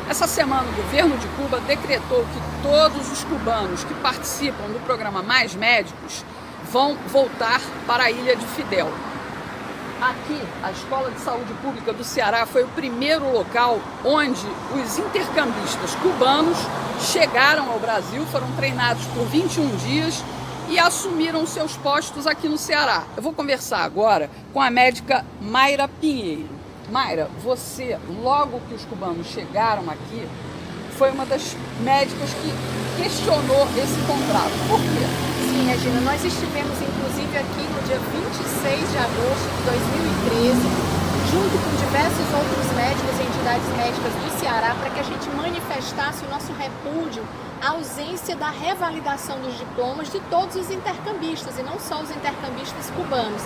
Essa semana, o governo de Cuba decretou que todos os cubanos que participam do programa Mais Médicos vão voltar para a ilha de Fidel. Aqui, a Escola de Saúde Pública do Ceará foi o primeiro local onde os intercambistas cubanos chegaram ao Brasil, foram treinados por 21 dias e assumiram seus postos aqui no Ceará. Eu vou conversar agora com a médica Mayra Pinheiro. Mayra, você, logo que os cubanos chegaram aqui, foi uma das médicas que questionou esse contrato. Por quê? Sim, Regina, nós estivemos inclusive aqui no dia 26 de agosto de 2013, junto com diversos outros médicos e entidades médicas do Ceará, para que a gente manifestasse o nosso repúdio à ausência da revalidação dos diplomas de todos os intercambistas, e não só os intercambistas cubanos.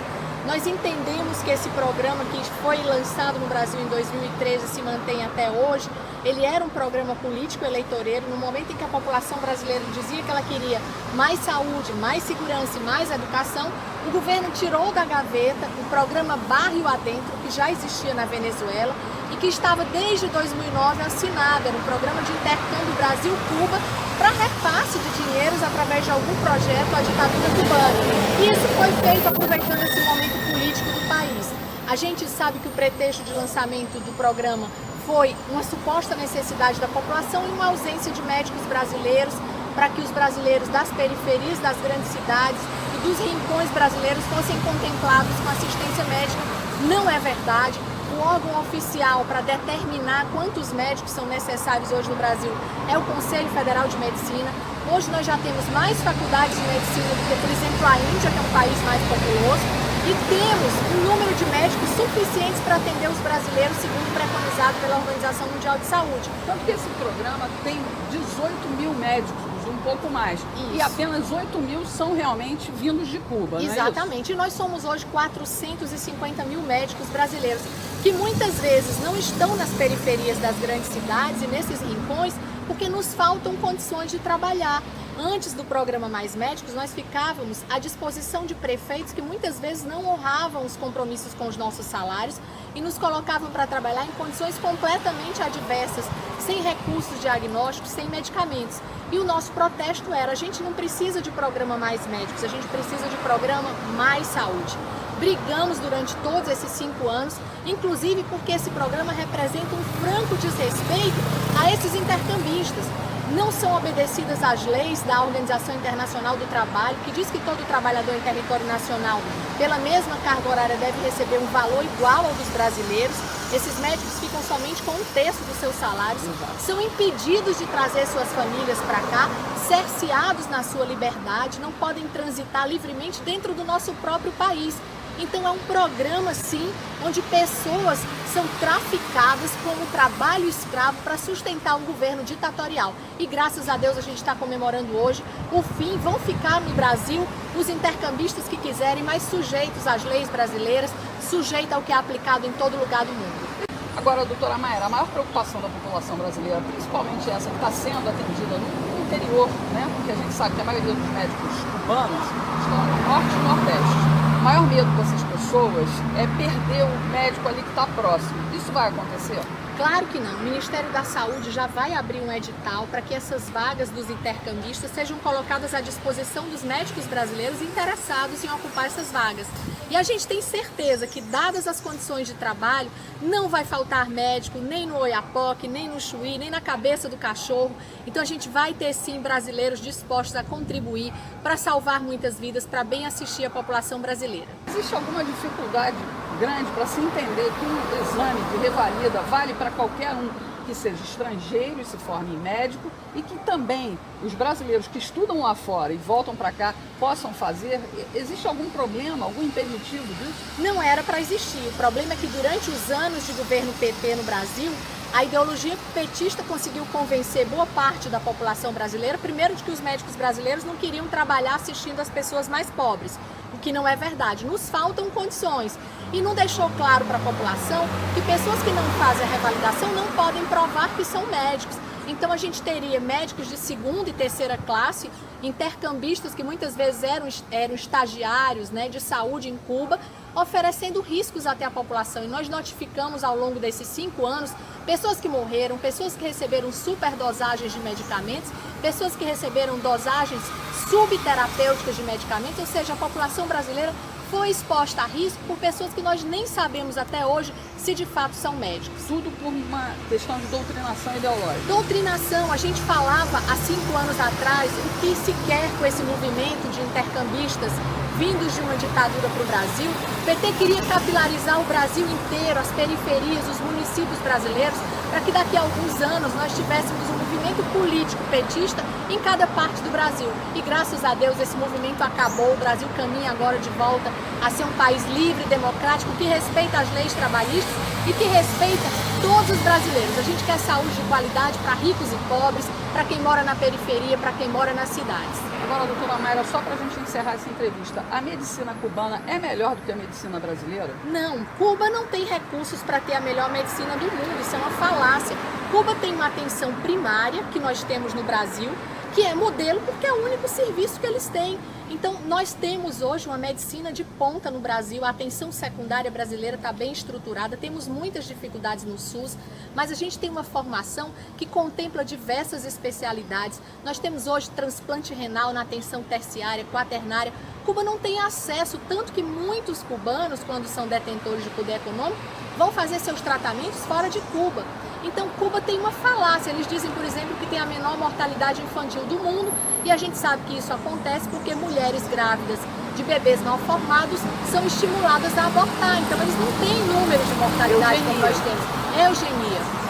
Nós entendemos que esse programa que foi lançado no Brasil em 2013 se mantém até hoje. Ele era um programa político-eleitoreiro no momento em que a população brasileira dizia que ela queria mais saúde, mais segurança e mais educação. O governo tirou da gaveta o programa Barrio Adentro, que já existia na Venezuela e que estava desde 2009 assinado. Era um programa de intercâmbio Brasil-Cuba para repasse de dinheiros através de algum projeto à ditadura cubana. E isso foi feito aproveitando esse momento político do país. A gente sabe que o pretexto de lançamento do programa foi uma suposta necessidade da população e uma ausência de médicos brasileiros para que os brasileiros das periferias das grandes cidades e dos rincões brasileiros fossem contemplados com assistência médica. Não é verdade. O órgão oficial para determinar quantos médicos são necessários hoje no Brasil é o Conselho Federal de Medicina. Hoje nós já temos mais faculdades de medicina do que, por exemplo, a Índia, que é um país mais populoso, e temos um número de médicos suficientes para atender os brasileiros, segundo preconizado pela Organização Mundial de Saúde. Tanto que esse programa tem 18 mil médicos, um pouco mais. Isso. E apenas 8 mil são realmente vindos de Cuba, Exatamente. Não é isso? E nós somos hoje 450 mil médicos brasileiros, que muitas vezes não estão nas periferias das grandes cidades e nesses rincões, porque nos faltam condições de trabalhar. Antes do programa Mais Médicos, nós ficávamos à disposição de prefeitos que muitas vezes não honravam os compromissos com os nossos salários e nos colocavam para trabalhar em condições completamente adversas, sem recursos diagnósticos, sem medicamentos. E o nosso protesto era: a gente não precisa de programa Mais Médicos, a gente precisa de programa Mais Saúde. Brigamos durante todos esses 5 anos, inclusive porque esse programa representa um franco desrespeito a esses intercambistas. Não são obedecidas as leis da Organização Internacional do Trabalho, que diz que todo trabalhador em território nacional, pela mesma carga horária, deve receber um valor igual ao dos brasileiros. Esses médicos ficam somente com 1/3 dos seus salários, são impedidos de trazer suas famílias para cá, cerceados na sua liberdade, não podem transitar livremente dentro do nosso próprio país. Então é um programa, sim, onde pessoas são traficadas como trabalho escravo para sustentar um governo ditatorial. E graças a Deus a gente está comemorando hoje o fim. Vão ficar no Brasil os intercambistas que quiserem, mas sujeitos às leis brasileiras, sujeitos ao que é aplicado em todo lugar do mundo. Agora, doutora Mayra, a maior preocupação da população brasileira, principalmente essa que está sendo atendida no interior, né? Porque a gente sabe que a maioria dos médicos cubanos estão no norte e nordeste. O maior medo dessas pessoas é perder o médico ali que está próximo. Isso vai acontecer? Claro que não. O Ministério da Saúde já vai abrir um edital para que essas vagas dos intercambistas sejam colocadas à disposição dos médicos brasileiros interessados em ocupar essas vagas. E a gente tem certeza que, dadas as condições de trabalho, não vai faltar médico nem no Oiapoque, nem no Chuí, nem na cabeça do cachorro. Então a gente vai ter sim brasileiros dispostos a contribuir para salvar muitas vidas, para bem assistir a população brasileira. Existe alguma dificuldade grande para se entender que um exame de revalida vale para qualquer um que seja estrangeiro e se forme em médico, e que também os brasileiros que estudam lá fora e voltam para cá possam fazer? Existe algum problema, algum impeditivo disso? Não era para existir. O problema é que durante os anos de governo PT no Brasil, a ideologia petista conseguiu convencer boa parte da população brasileira, primeiro, de que os médicos brasileiros não queriam trabalhar assistindo as pessoas mais pobres, o que não é verdade. Nos faltam condições. E não deixou claro para a população que pessoas que não fazem a revalidação não podem provar que são médicos. Então a gente teria médicos de segunda e terceira classe, intercambistas que muitas vezes eram estagiários, né, de saúde em Cuba, oferecendo riscos até a população. E nós notificamos ao longo desses 5 anos pessoas que morreram, pessoas que receberam superdosagens de medicamentos, pessoas que receberam dosagens subterapêuticas de medicamentos, ou seja, a população brasileira foi exposta a risco por pessoas que nós nem sabemos até hoje se de fato são médicos. Tudo por uma questão de doutrinação ideológica. Doutrinação, a gente falava há 5 anos atrás o que se quer com esse movimento de intercambistas vindos de uma ditadura para o Brasil. O PT queria capilarizar o Brasil inteiro, as periferias, os municípios brasileiros, para que daqui a alguns anos nós tivéssemos um movimento político petista em cada parte do Brasil. E graças a Deus esse movimento acabou, o Brasil caminha agora de volta a ser um país livre, democrático, que respeita as leis trabalhistas e que respeita todos os brasileiros. A gente quer saúde de qualidade para ricos e pobres, para quem mora na periferia, para quem mora nas cidades. Agora, doutora Mayra, só para a gente encerrar essa entrevista, a medicina cubana é melhor do que a medicina brasileira? Não, Cuba não tem recursos para ter a melhor medicina do mundo, isso é uma falácia. Cuba tem uma atenção primária, que nós temos no Brasil, que é modelo porque é o único serviço que eles têm. Então, nós temos hoje uma medicina de ponta no Brasil, a atenção secundária brasileira está bem estruturada, temos muitas dificuldades no SUS, mas a gente tem uma formação que contempla diversas especialidades. Nós temos hoje transplante renal na atenção terciária, quaternária. Cuba não tem acesso, tanto que muitos cubanos, quando são detentores de poder econômico, vão fazer seus tratamentos fora de Cuba. Então, Cuba tem uma falácia. Eles dizem, por exemplo, que tem a menor mortalidade infantil do mundo, e a gente sabe que isso acontece porque mulheres grávidas de bebês mal formados são estimuladas a abortar. Então, eles não têm números de mortalidade como nós temos. É eugenia.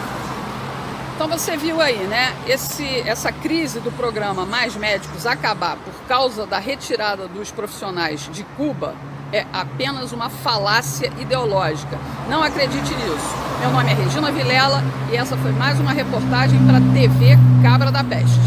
Então você viu aí, né? Essa crise do programa Mais Médicos acabar por causa da retirada dos profissionais de Cuba é apenas uma falácia ideológica. Não acredite nisso. Meu nome é Regina Vilela e essa foi mais uma reportagem para a TV Cabra da Peste.